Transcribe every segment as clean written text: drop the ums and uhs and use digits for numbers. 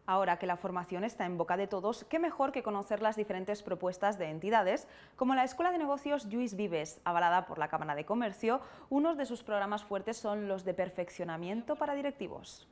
Ahora que la formación está en boca de todos, qué mejor que conocer las diferentes propuestas de entidades, como la Escuela de Negocios Lluís Vives, avalada por la Cámara de Comercio. Unos de sus programas fuertes son los de perfeccionamiento para directivos.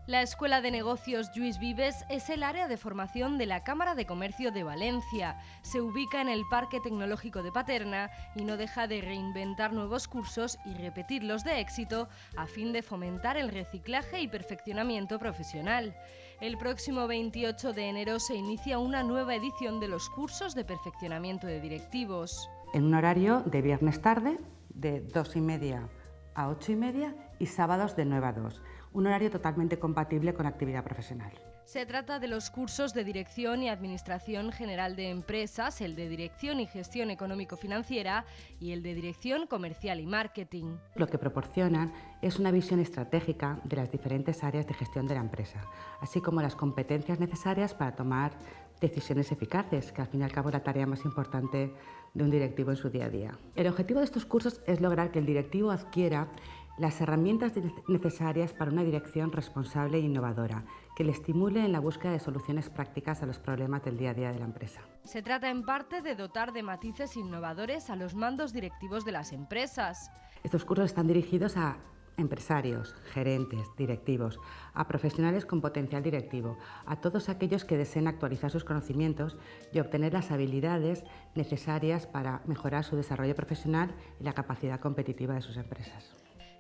La Escuela de Negocios Lluís Vives es el área de formación de la Cámara de Comercio de Valencia. Se ubica en el Parque Tecnológico de Paterna y no deja de reinventar nuevos cursos y repetirlos de éxito a fin de fomentar el reciclaje y perfeccionamiento profesional. El próximo 28 de enero se inicia una nueva edición de los cursos de perfeccionamiento de directivos. En un horario de viernes tarde, de 2:30 a 8:30 y sábados de 9 a 2. Un horario totalmente compatible con la actividad profesional. Se trata de los cursos de Dirección y Administración General de Empresas, el de Dirección y Gestión Económico-Financiera y el de Dirección Comercial y Marketing. Lo que proporcionan es una visión estratégica de las diferentes áreas de gestión de la empresa, así como las competencias necesarias para tomar decisiones eficaces, que al fin y al cabo es la tarea más importante de un directivo en su día a día. El objetivo de estos cursos es lograr que el directivo adquiera las herramientas necesarias para una dirección responsable e innovadora, que le estimule en la búsqueda de soluciones prácticas a los problemas del día a día de la empresa. Se trata en parte de dotar de matices innovadores a los mandos directivos de las empresas. Estos cursos están dirigidos a empresarios, gerentes, directivos, a profesionales con potencial directivo, a todos aquellos que deseen actualizar sus conocimientos y obtener las habilidades necesarias para mejorar su desarrollo profesional y la capacidad competitiva de sus empresas.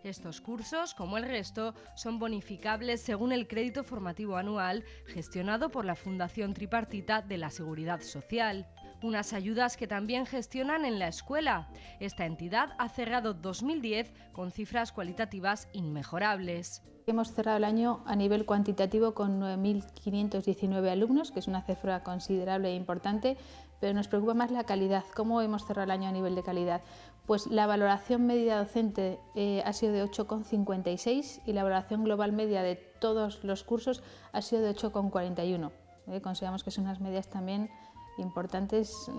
Estos cursos, como el resto, son bonificables según el crédito formativo anual gestionado por la Fundación Tripartita de la Seguridad Social. Unas ayudas que también gestionan en la escuela. Esta entidad ha cerrado 2010 con cifras cualitativas inmejorables. Hemos cerrado el año a nivel cuantitativo con 9.519 alumnos, que es una cifra considerable e importante, pero nos preocupa más la calidad. ¿Cómo hemos cerrado el año a nivel de calidad? Pues la valoración media docente ha sido de 8,56 y la valoración global media de todos los cursos ha sido de 8,41. Consideramos que son unas medias también importantes,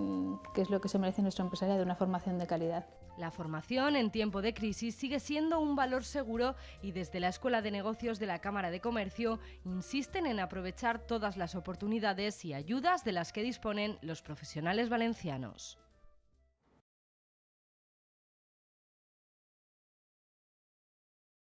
que es lo que se merece nuestro empresariado, de una formación de calidad. La formación en tiempo de crisis sigue siendo un valor seguro y desde la Escuela de Negocios de la Cámara de Comercio insisten en aprovechar todas las oportunidades y ayudas de las que disponen los profesionales valencianos.